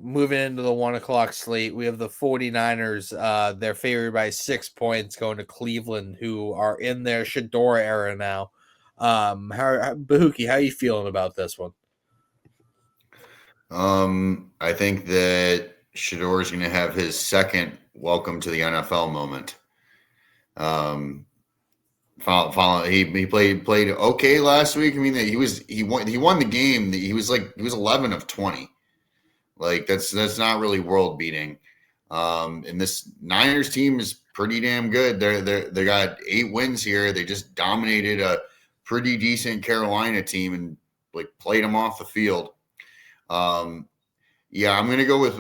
moving into the 1:00 slate, we have the 49ers. They're favored by 6 points going to Cleveland, who are in their Shadeur era now. Bahookie, how are you feeling about this one? I think that Shadeur is going to have his second welcome to the NFL moment. He played okay last week. I mean, he won the game. He was 11 of 20. Like that's not really world beating. And this Niners team is pretty damn good. They got 8 wins here. They just dominated a pretty decent Carolina team and played them off the field. Yeah, I'm going to go with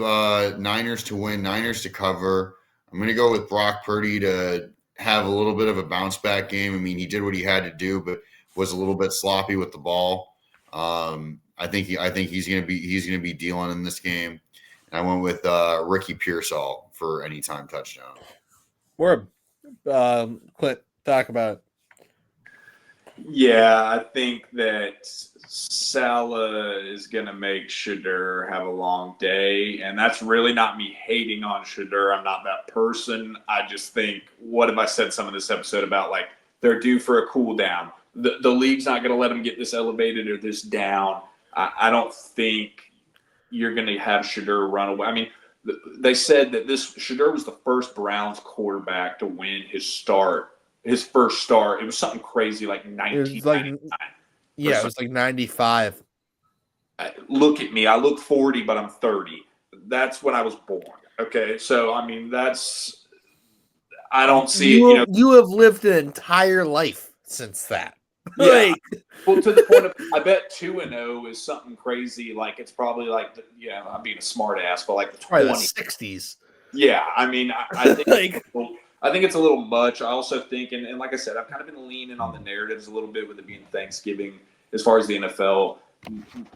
Niners to win, Niners to cover. I'm going to go with Brock Purdy to have a little bit of a bounce back game. I mean, he did what he had to do, but was a little bit sloppy with the ball. I think he's going to be dealing in this game. And I went with Ricky Pearsall for anytime touchdown. Word. Clint, talk about it. Yeah, I think that Salah is going to make Shadeur have a long day. And that's really not me hating on Shadeur. I'm not that person. I just think, what have I said some of this episode about, they're due for a cool down. The league's not going to let them get this elevated or this down. I don't think you're going to have Shadeur run away. I mean, they said that Shadeur was the first Browns quarterback to win his first start. It was something crazy, 1999. It was 95. Look at me. I look 40, but I'm 30. That's when I was born. Okay, so I mean, I don't see it. You have lived an entire life since that. Yeah. Well, to the point of, I bet 2-0 is something crazy. It's probably I'm being a smart ass, but the 60s. Yeah, I mean, I think I think it's a little much. I also think, and like I said, I've kind of been leaning on the narratives a little bit with it being Thanksgiving as far as the NFL.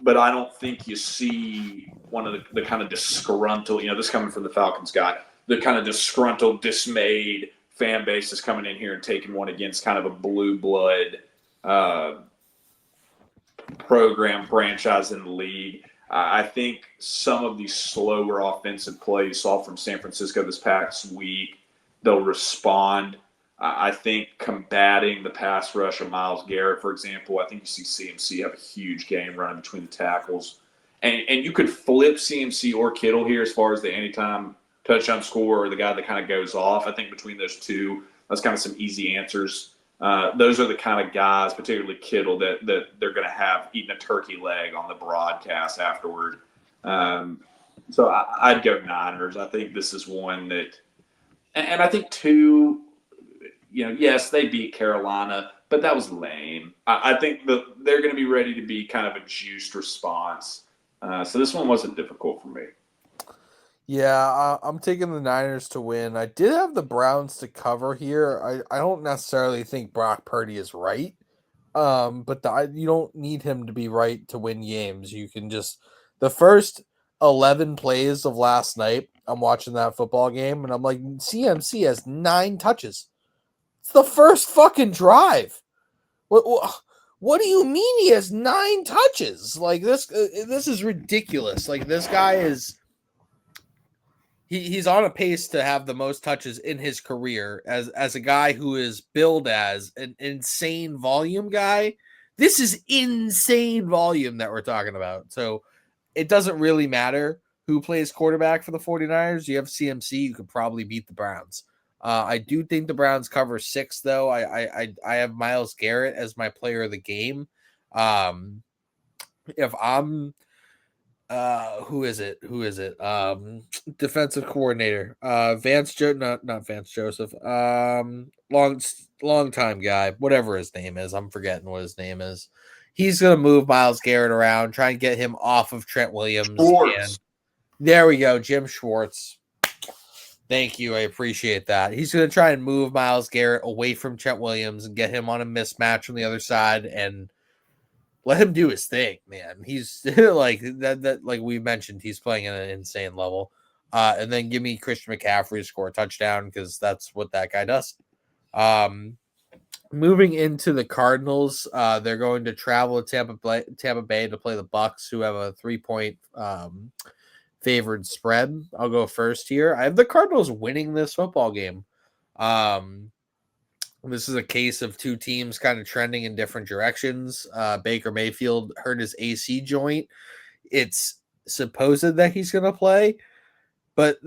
But I don't think you see one of the kind of disgruntled, this coming from the Falcons guy, the kind of disgruntled, dismayed fan base is coming in here and taking one against kind of a blue blood program franchise in the league. I think some of these slower offensive plays saw from San Francisco this past week, they'll respond. I think combating the pass rush of Myles Garrett, for example, I think you see CMC have a huge game running between the tackles. And you could flip CMC or Kittle here as far as the anytime touchdown score or the guy that kind of goes off. I think between those two, that's kind of some easy answers. Those are the kind of guys, particularly Kittle, that they're going to have eating a turkey leg on the broadcast afterward. So I'd go Niners. I think this is one that – and I think two – yes, they beat Carolina, but that was lame. I think they're going to be ready to be kind of a juiced response. So this one wasn't difficult for me. Yeah, I'm taking the Niners to win. I did have the Browns to cover here. I don't necessarily think Brock Purdy is right, but you don't need him to be right to win games. You can just – the first 11 plays of last night, I'm watching that football game, and I'm like, CMC has 9 touches. It's the first fucking drive. What do you mean he has 9 touches? This is ridiculous. This guy is he's on a pace to have the most touches in his career as a guy who is billed as an insane volume guy. This is insane volume that we're talking about. So it doesn't really matter who plays quarterback for the 49ers. You have CMC, you could probably beat the Browns. I do think the Browns cover 6, though. I have Myles Garrett as my player of the game. If I'm who is it? Defensive coordinator. Not Vance Joseph. Long time guy, whatever his name is. I'm forgetting what his name is. He's gonna move Myles Garrett around, try and get him off of Trent Williams. And there we go, Jim Schwartz. Thank you. I appreciate that. He's going to try and move Myles Garrett away from Trent Williams and get him on a mismatch on the other side and let him do his thing, man. He's like we mentioned, he's playing at an insane level. And then give me Christian McCaffrey to score a touchdown because that's what that guy does. Moving into the Cardinals, they're going to travel to Tampa Bay to play the Bucs, who have a 3-point favored spread. I'll go first here. I have the Cardinals winning this football game. This is a case of two teams kind of trending in different directions. Baker Mayfield hurt his AC joint. It's supposed that he's going to play, but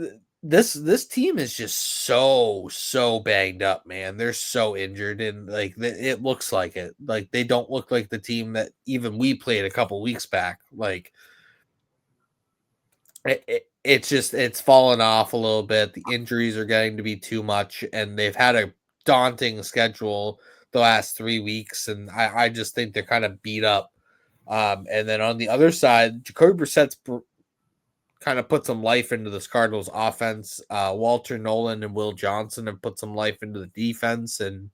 this team is just so banged up, man. They're so injured, and like it looks like it. Like they don't look like the team that even we played a couple weeks back. Like it's fallen off a little bit. The injuries are getting to be too much, and they've had a daunting schedule the last 3 weeks, and I just think they're kind of beat up. And then on the other side, Jacoby Brissett's kind of put some life into this Cardinals offense. Walter Nolan and Will Johnson have put some life into the defense, and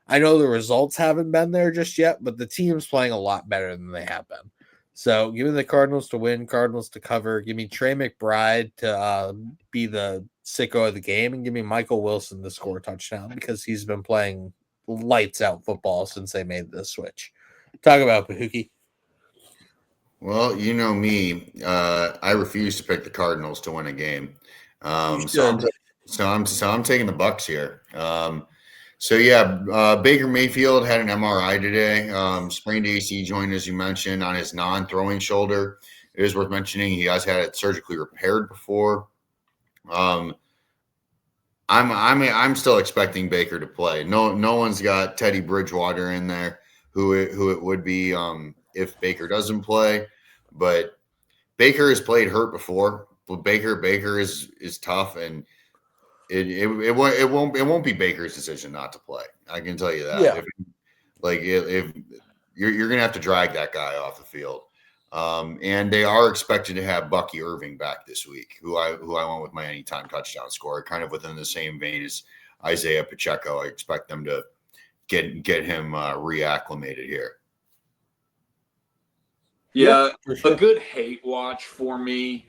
I know the results haven't been there just yet, but the team's playing a lot better than they have been. So give me the Cardinals to win, Cardinals to cover. Give me Trey McBride to be the sicko of the game, and give me Michael Wilson to score a touchdown because he's been playing lights out football since they made this switch. Talk about Bahookie. Well, you know me, I refuse to pick the Cardinals to win a game. So I'm taking the Bucs here. Baker Mayfield had an MRI today, sprained AC joint, as you mentioned, on his non-throwing shoulder. It is worth mentioning he has had it surgically repaired before. I'm still expecting Baker to play. No one's got Teddy Bridgewater in there, who it would be if Baker doesn't play. But Baker has played hurt before. But Baker is tough, and it won't be Baker's decision not to play. I can tell you that. Yeah. If you're gonna have to drag that guy off the field. And they are expected to have Bucky Irving back this week, who I went with my anytime touchdown scorer, kind of within the same vein as Isaiah Pacheco. I expect them to get him reacclimated here. Yeah, sure. a good hate watch for me.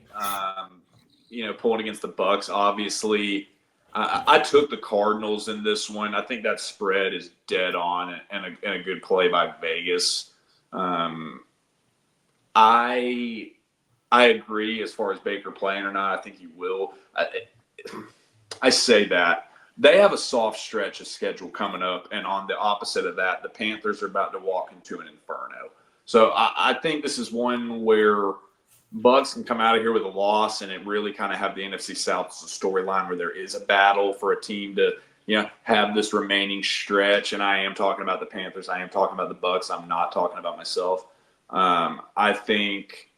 Pulling against the Bucs, obviously. I took the Cardinals in this one. I think that spread is dead on and a good play by Vegas. I agree as far as Baker playing or not. I think he will. I say that. They have a soft stretch of schedule coming up, and on the opposite of that, the Panthers are about to walk into an inferno. So I think this is one where Bucs can come out of here with a loss, and it really kind of have the NFC South as a storyline where there is a battle for a team to have this remaining stretch. And I am talking about the Panthers. I am talking about the Bucs. I'm not talking about myself. I think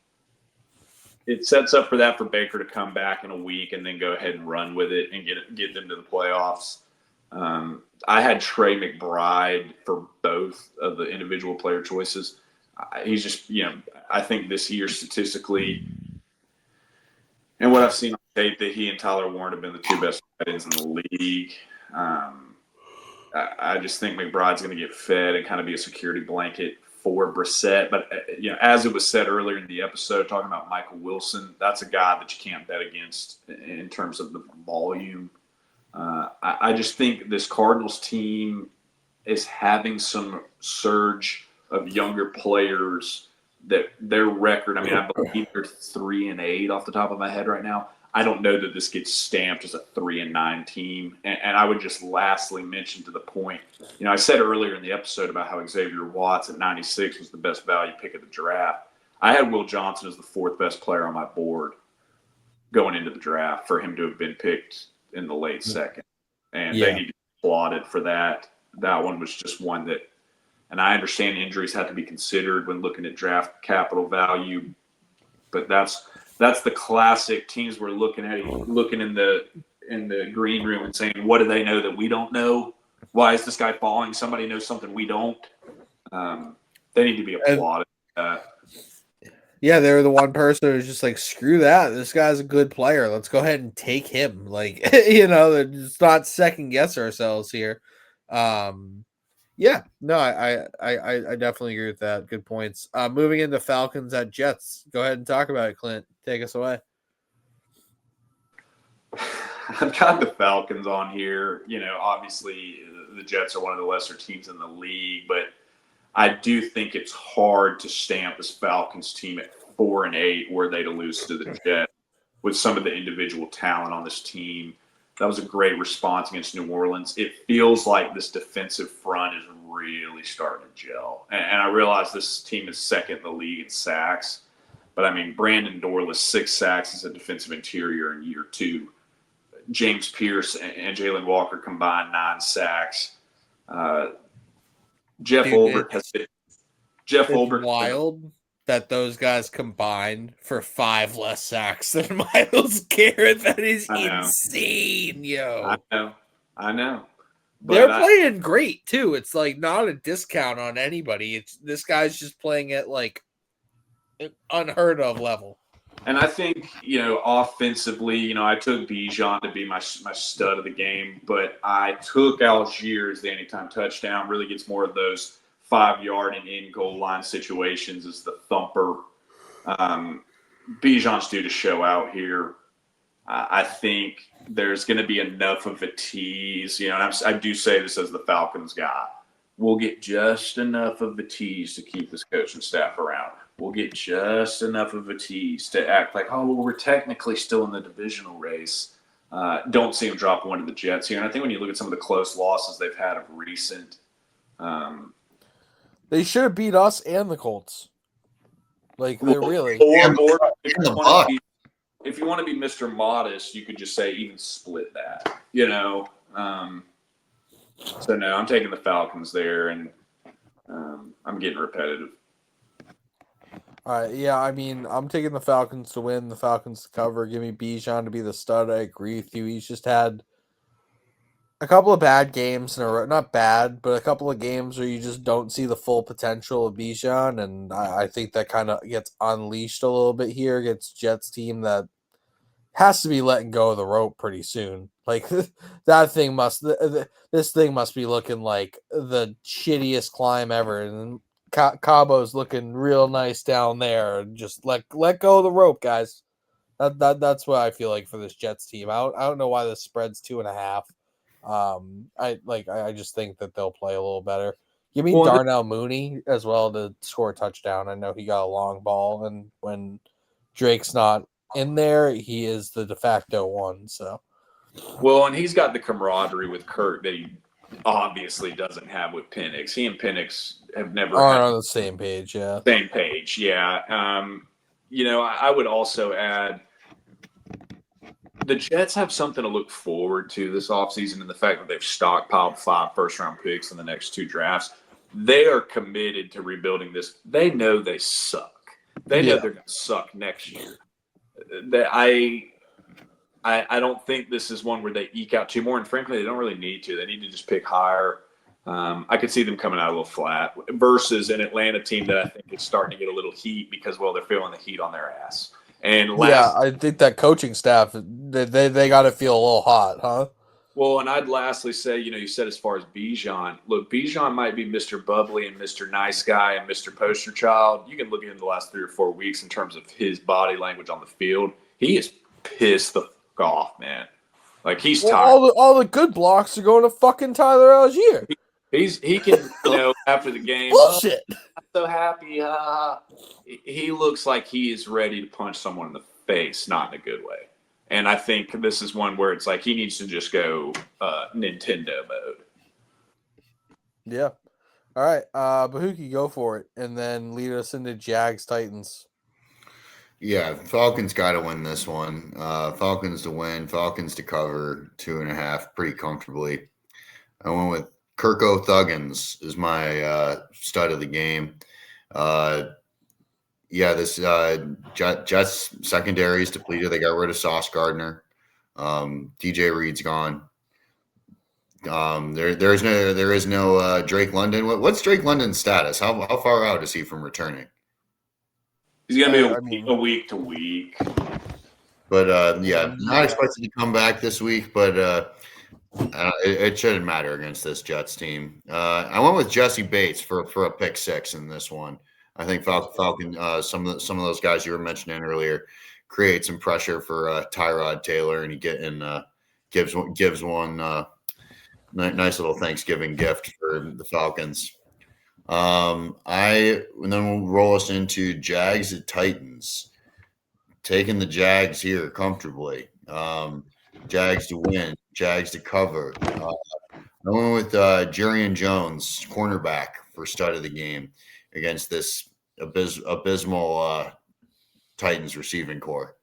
it sets up for that for Baker to come back in a week and then go ahead and run with it and get them to the playoffs. I had Trey McBride for both of the individual player choices. He's just, I think this year statistically, and what I've seen on tape, that he and Tyler Warren have been the two best tight ends in the league. I just think McBride's going to get fed and kind of be a security blanket for Brissett. But, as it was said earlier in the episode, talking about Michael Wilson, that's a guy that you can't bet against in terms of the volume. I just think this Cardinals team is having some surge of younger players that their record, I believe they're 3-8 off the top of my head right now. I don't know that this gets stamped as a 3-9 team. And I would just lastly mention to the point, I said earlier in the episode about how Xavier Watts at 96 was the best value pick of the draft. I had Will Johnson as the fourth best player on my board going into the draft for him to have been picked in the late second. And they need to be applauded for that. That one was just one that, and I understand injuries have to be considered when looking at draft capital value, but that's the classic teams we're looking in the green room and saying, what do they know that we don't know? Why is this guy falling? Somebody knows something we don't. They need to be applauded. Yeah, they were the one person who's just like, screw that. This guy's a good player. Let's go ahead and take him. Like, let's not second guess ourselves here. I definitely agree with that. Good points. Moving into Falcons at Jets. Go ahead and talk about it, Clint. Take us away. I've got the Falcons on here. Obviously the Jets are one of the lesser teams in the league, but I do think it's hard to stamp this Falcons team at 4-8 were they to lose to the Jets. with some of the individual talent on this team. That was a great response against New Orleans. It feels like this defensive front is really starting to gel. And I realize this team is second in the league in sacks. But, I mean, Brandon Dorless, 6 sacks as a defensive interior in year 2. James Pierce and Jalen Walker combined 9 sacks. Jeff Ulbrich has been – Jeff Ulbrich. It's wild that those guys combined for 5 less sacks than Myles Garrett. That is insane, yo. I know. They're playing great, too. It's like not a discount on anybody. It's this guy's just playing at like an unheard of level. And I think, offensively, I took Bijan to be my stud of the game, but I took Algier as the anytime touchdown. Really gets more of those 5-yard and in goal line situations as the thumper. Bijan's due to show out here. I think there's going to be enough of a tease, and I do say this as the Falcons guy. We'll get just enough of a tease to keep this coaching staff around. We'll get just enough of a tease to act like, we're technically still in the divisional race. Don't see them drop one to the Jets here. And I think when you look at some of the close losses they've had of recent, they should have beat us and the Colts. Like, they're really. Or if you want to be Mr. Modest, you could just say even split that, So, no, I'm taking the Falcons there, and I'm getting repetitive. All right, yeah, I mean, I'm taking the Falcons to win, the Falcons to cover. Give me Bijan to be the stud. I agree with you. He's just had a couple of bad games in a row. Not bad, but a couple of games where you just don't see the full potential of Bijan, and I think that kind of gets unleashed a little bit here against Jets team that has to be letting go of the rope pretty soon. Like, this thing must be looking like the shittiest climb ever, and Cabo's looking real nice down there. Just let go of the rope, guys. That's what I feel like for this Jets team. I don't know why the spread's 2.5. I just think that they'll play a little better. Give me Darnell Mooney as well to score a touchdown. I know he got a long ball, and when Drake's not in there, he is the de facto one. So, well, and he's got the camaraderie with Kirk that he obviously doesn't have with Penix. He and Penix have never are on the same page. Yeah, same page. Yeah. I would also add the Jets have something to look forward to this offseason, and the fact that they've stockpiled 5 first-round picks in the next 2 drafts. They are committed to rebuilding this. They know they suck. They know they're going to suck next year. I don't think this is one where they eke out 2 more, and frankly, they don't really need to. They need to just pick higher. I could see them coming out a little flat versus an Atlanta team that I think is starting to get a little heat because, they're feeling the heat on their ass. And I think that coaching staff, they got to feel a little hot, huh? Well, and I'd lastly say, you said as far as Bijan, look, Bijan might be Mr. Bubbly and Mr. Nice Guy and Mr. Poster Child. You can look at him the last 3 or 4 weeks in terms of his body language on the field. He is pissed the fuck off, man. Like, he's tired. All the good blocks are going to fucking Tyler Algier. He can, after the game. Bullshit. I'm so happy. He looks like he is ready to punch someone in the face, not in a good way. And I think this is one where it's like he needs to just go Nintendo mode. Yeah. All right. Bahookie, go for it. And then lead us into Jags Titans. Yeah, Falcons got to win this one. Falcons to win, Falcons to cover 2.5 pretty comfortably. I went with Thuggins is my stud of the game. This Jets secondary is depleted. They got rid of Sauce Gardner. DJ Reed's gone. There is no Drake London. What's Drake London's status? How far out is he from returning? He's gonna be a week to week. But not expected to come back this week. But it shouldn't matter against this Jets team. I went with Jessie Bates for a pick 6 in this one. I think Falcon, some of those guys you were mentioning earlier, create some pressure for Tyrod Taylor, and gives one nice little Thanksgiving gift for the Falcons. And then we'll roll us into Jags at Titans. taking the Jags here comfortably. Jags to win, Jags to cover. I went with Jerry Jones, cornerback, for start of the game against this abysmal Titans receiving core.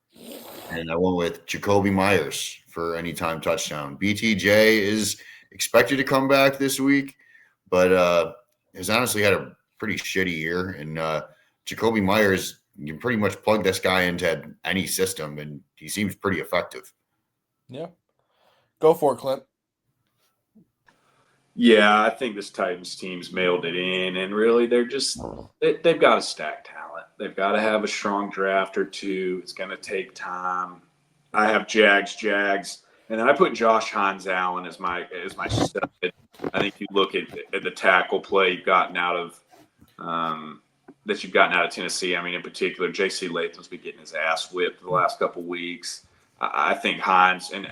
And I went with Jacoby Myers for anytime touchdown. BTJ is expected to come back this week, but has honestly had a pretty shitty year. And Jacoby Myers, you can pretty much plug this guy into any system, and he seems pretty effective. Yeah. Go for it, Clint. Yeah, I think this Titans team's mailed it in, and really they've got to stack talent. They've got to have a strong draft or two. It's going to take time. I have Jags, and then I put Josh Hines Allen as my stud. I think you look at the tackle play you've gotten out of Tennessee. I mean, in particular, J.C. Latham's been getting his ass whipped the last couple weeks. I think Hines, and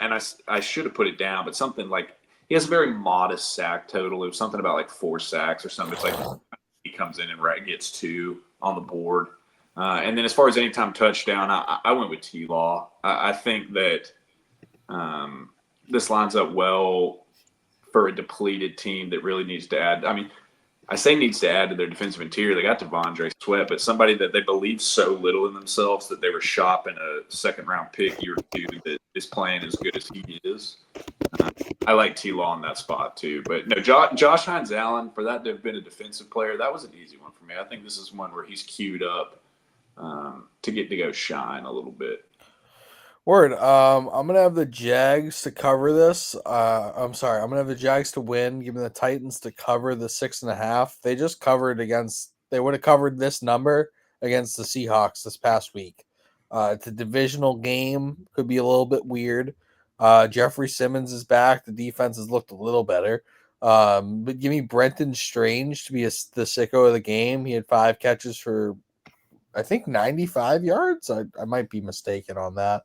I should have put it down, but something like he has a very modest sack total. It was something about like 4 sacks or something. It's like he comes in and gets 2 on the board. And then as far as anytime touchdown, I went with T-Law. I think that this lines up well for a depleted team that really needs to add. I mean, I say needs to add to their defensive interior. They got Devondre Sweat, but somebody that they believe so little in themselves that they were shopping a second-round pick year or two that is playing as good as he is. I like T-Law in that spot too. But no, Josh Hines Allen, for that to have been a defensive player, that was an easy one for me. I think this is one where he's queued up to get to go shine a little bit. Word. I'm gonna have the Jags to cover this. I'm gonna have the Jags to win, giving the Titans to cover the 6.5. They just covered they would have covered this number against the Seahawks this past week. It's a divisional game, could be a little bit weird. Jeffrey Simmons is back. The defense has looked a little better. But give me Brenton Strange to be the sicko of the game. He had 5 catches for, I think, 95 yards. I might be mistaken on that.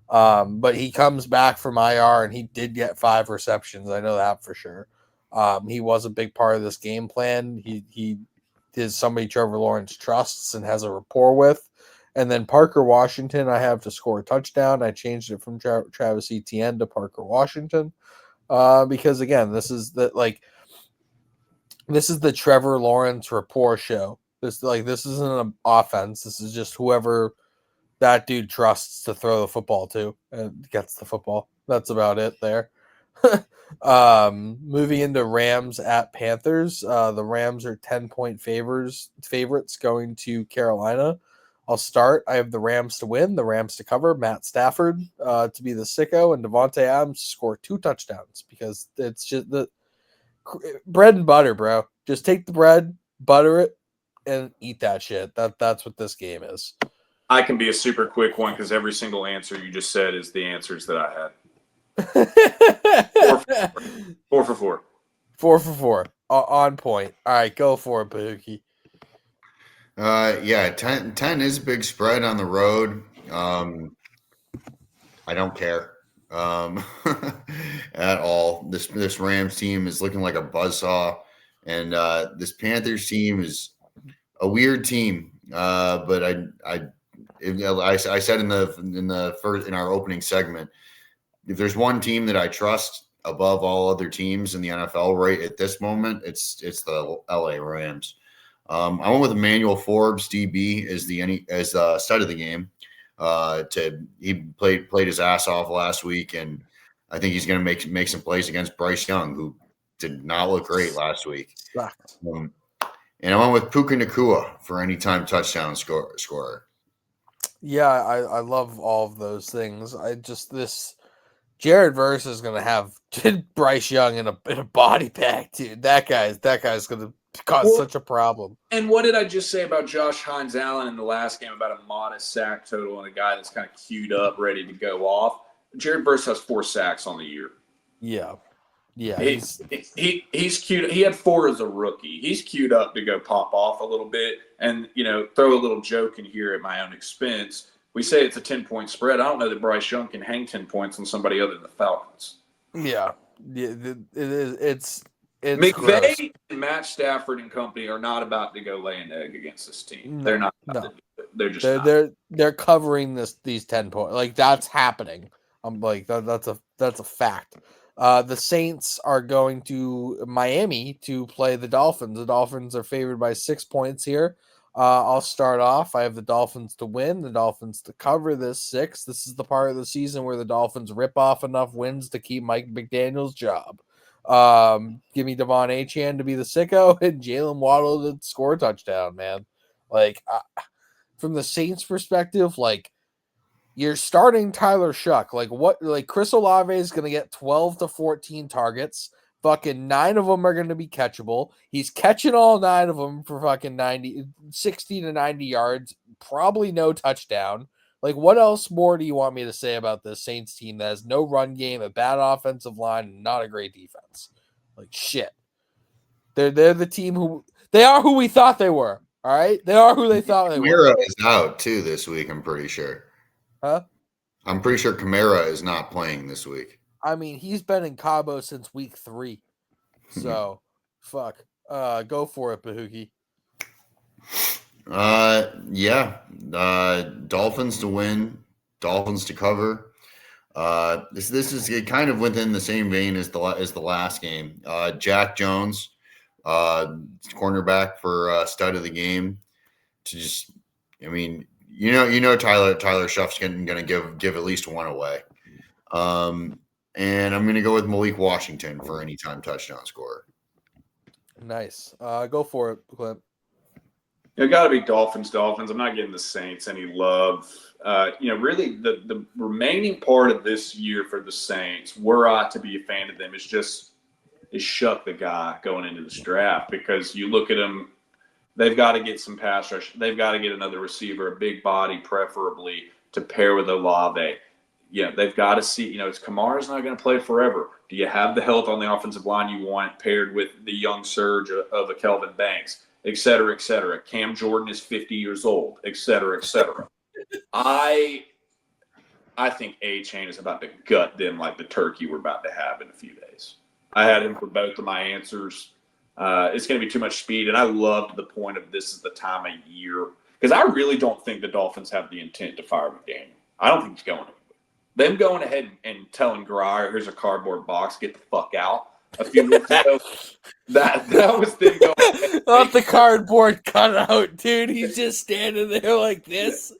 But he comes back from IR and he did get 5 receptions. I know that for sure. He was a big part of this game plan. He is somebody Trevor Lawrence trusts and has a rapport with. And then Parker Washington, I have to score a touchdown. I changed it from Travis Etienne to Parker Washington because again, this is the Trevor Lawrence rapport show. This isn't an offense. This is just whoever that dude trusts to throw the football to and gets the football. That's about it there. Moving into Rams at Panthers. The Rams are 10-point favorites going to Carolina. I'll start. I have the Rams to win, the Rams to cover, Matt Stafford to be the sicko, and Devontae Adams to score 2 touchdowns because it's just the bread and butter, bro. Just take the bread, butter it, and eat that shit. That's what this game is. I can be a super quick one because every single answer you just said is the answers that I had. 4 for 4. 4 for 4. On point. All right, go for it, Bahookie. Yeah, 10 is a big spread on the road. I don't care at all. This Rams team is looking like a buzzsaw, and this Panthers team is a weird team. But I said in our opening segment, if there's one team that I trust above all other teams in the NFL right at this moment, it's the LA Rams. I went with Emmanuel Forbes, DB, as the stud of the game. He played his ass off last week, and I think he's going to make some plays against Bryce Young, who did not look great last week. And I went with Puka Nacua for anytime touchdown scorer. Yeah, I love all of those things. This Jared Verse is going to have Bryce Young in a body pack, dude. That guy's going to cause such a problem. And what did I just say about Josh Hines Allen in the last game about a modest sack total and a guy that's kind of queued up, ready to go off? Jared Verse has 4 sacks on the year. Yeah. He's queued. He had 4 as a rookie. He's queued up to go pop off a little bit and, throw a little joke in here at my own expense. We say it's a 10-point spread. I don't know that Bryce Young can hang 10 points on somebody other than the Falcons. Yeah, it is. It's McVay gross. and Matt Stafford and company are not about to go lay an egg against this team. They're not about to do it. They're just not. They're covering these 10 points. Like that's happening. I'm like that's a fact. The Saints are going to Miami to play the Dolphins. The Dolphins are favored by 6 points here. I'll start off. I have the Dolphins to win, the Dolphins to cover this 6. This is the part of the season where the Dolphins rip off enough wins to keep Mike McDaniel's job. Give me Devon Achane to be the sicko and Jalen Waddle to score a touchdown, man. Like, from the Saints' perspective, like, you're starting Tyler Shuck. Like, what? Like, Chris Olave is going to get 12 to 14 targets. Fucking 9 of them are going to be catchable. He's catching all 9 of them for fucking 60 to 90 yards. Probably no touchdown. Like, what else more do you want me to say about this Saints team that has no run game, a bad offensive line, and not a great defense? Like, shit. They're the team they are who we thought they were. All right? They are who they thought they were. Kamara is out, too, this week, I'm pretty sure. Huh? I'm pretty sure Kamara is not playing this week. I mean, he's been in Cabo since week 3. So, fuck. Go for it, Bahookie. Yeah. Dolphins to win, Dolphins to cover. This is kind of within the same vein as the last game. Jack Jones, cornerback for stud of the game. To just, I mean, Tyler Shuff's going to give at least 1 away. And I'm going to go with Malik Washington for anytime touchdown scorer. Nice. Go for it, Clint. It got to be Dolphins. I'm not getting the Saints any love. Really the remaining part of this year for the Saints, were I to be a fan of them, is Shuck the guy going into this draft, because you look at them, they've got to get some pass rush. They've got to get another receiver, a big body preferably, to pair with Olave. Yeah, they've got to see, Kamara's not going to play forever. Do you have the health on the offensive line you want paired with the young surge of a Kelvin Banks, et cetera, et cetera? Cam Jordan is 50 years old, et cetera, et cetera. I think Achane is about to gut them like the turkey we're about to have in a few days. I had him for both of my answers. It's going to be too much speed, and I loved the point of this is the time of year, because I really don't think the Dolphins have the intent to fire McDaniel. I don't think he's going anywhere. Them going ahead and telling Grier, here's a cardboard box, get the fuck out. A few weeks ago, that was them going. Not the cardboard cutout, dude. He's just standing there like this.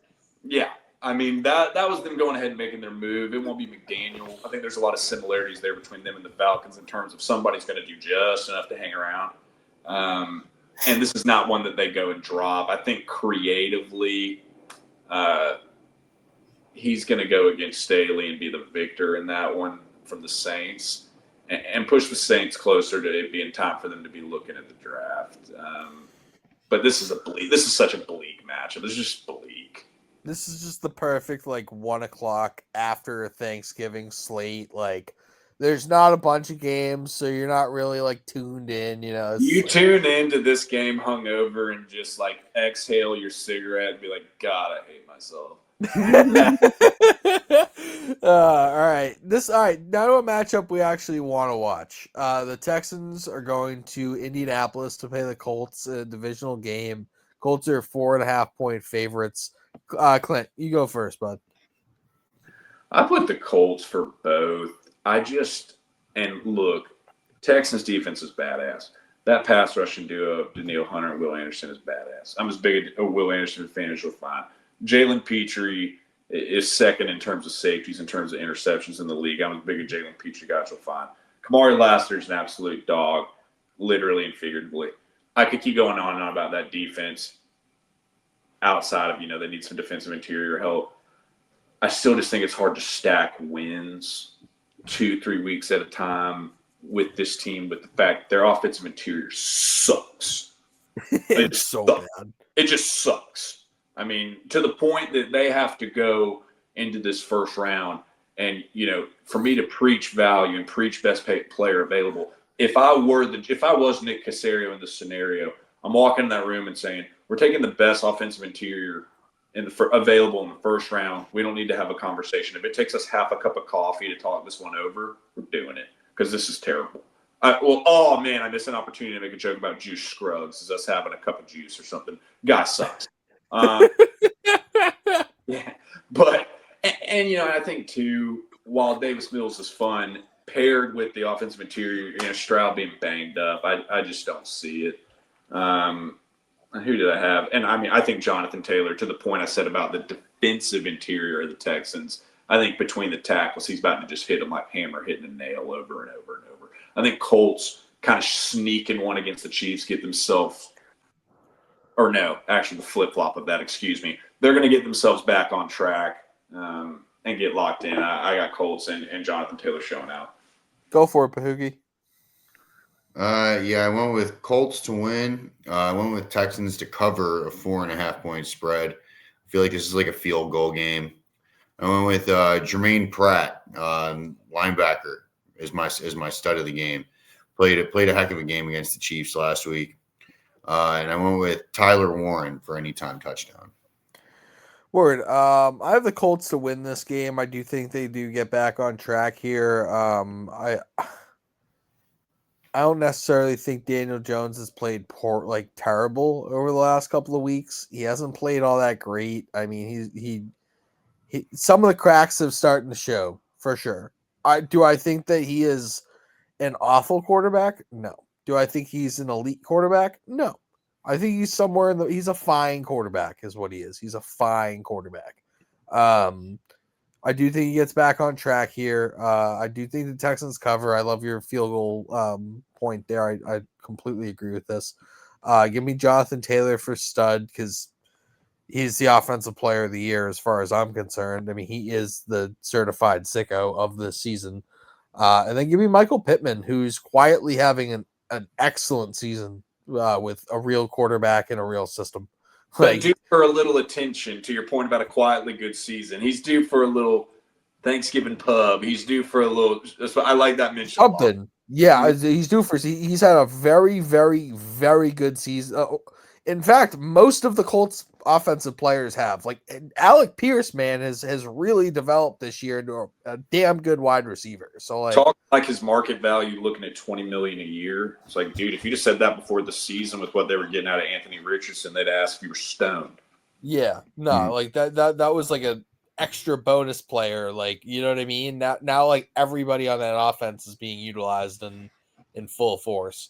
Yeah. I mean, that was them going ahead and making their move. It won't be McDaniel. I think there's a lot of similarities there between them and the Falcons in terms of somebody's going to do just enough to hang around. And this is not one that they go and drop. I think creatively, he's going to go against Staley and be the victor in that one from the Saints, and push the Saints closer to it being time for them to be looking at the draft. But this is such a bleak matchup. This is just bleak. This is just the perfect 1 o'clock after Thanksgiving slate. Like, there's not a bunch of games, so you're not really tuned in. You tune into this game hungover and just exhale your cigarette and be like, God, I hate myself. All right. Now to a matchup we actually want to watch. The Texans are going to Indianapolis to play the Colts in a divisional game. Colts are 4.5-point favorites. Clint, you go first, bud. I put the Colts for both. Look, Texans defense is badass. That pass rushing duo of Danielle Hunter and Will Anderson is badass. I'm as big a Will Anderson fan as you'll find. Jalen Petrie is second in terms of safeties, in terms of interceptions in the league. I'm as big a Jalen Petrie guy as you'll find. Kamari Lassiter is an absolute dog, literally and figuratively. I could keep going on and on about that defense outside of, they need some defensive interior help. I still just think it's hard to stack wins 2-3 weeks at a time with this team, with the fact their offensive interior sucks. It's so bad. It just sucks. I mean, to the point that they have to go into this first round and, for me to preach value and preach best player available, if I was Nick Caserio in this scenario, I'm walking in that room and saying, we're taking the best offensive interior available in the first round. We don't need to have a conversation. If it takes us half a cup of coffee to talk this one over, we're doing it, because this is terrible. I missed an opportunity to make a joke about juice scrubs as us having a cup of juice or something. Guy sucks. Yeah, but and I think too, while Davis Mills is fun, paired with the offensive interior, Stroud being banged up, I just don't see it. Who did I have? And I mean, I think Jonathan Taylor, to the point I said about the defensive interior of the Texans, I think between the tackles, he's about to just hit them like hammer hitting a nail over and over and over. I think Colts kind of sneaking one against the Chiefs, get themselves, or no, actually the flip flop of that, excuse me. They're going to get themselves back on track and get locked in. I got Colts and Jonathan Taylor showing out. Go for it, Bahookie. Yeah, I went with Colts to win. I went with Texans to cover a 4.5-point spread. I feel like this is like a field goal game. I went with Jermaine Pratt, linebacker, is my stud of the game. Played a heck of a game against the Chiefs last week. And I went with Tyler Warren for anytime touchdown. Word. I have the Colts to win this game. I do think they do get back on track here. I don't necessarily think Daniel Jones has played terrible over the last couple of weeks. He hasn't played all that great. I mean, he some of the cracks have started to show for sure. I think that he is an awful quarterback? No. Do I think he's an elite quarterback? No. I think he's somewhere he's a fine quarterback is what he is. He's a fine quarterback. I do think he gets back on track here. I do think the Texans cover. I love your field goal point there. I completely agree with this. Give me Jonathan Taylor for stud because he's the offensive player of the year as far as I'm concerned. I mean, he is the certified sicko of this season. And then give me Michael Pittman, who's quietly having an excellent season with a real quarterback and a real system. But due for a little attention, to your point about a quietly good season. He's due for a little Thanksgiving pub. He's due for a little. I like that mention. Something. Yeah, he's due for. He's had a very, very, very good season. In fact, most of the Colts offensive players have. Like Alec Pierce, man, has really developed this year into a damn good wide receiver. So talk like his market value looking at $20 million a year. It's like, dude, if you just said that before the season with what they were getting out of Anthony Richardson, they'd ask if you were stoned. Yeah, no, like that was like an extra bonus player. Like, you know what I mean? Now like everybody on that offense is being utilized in full force.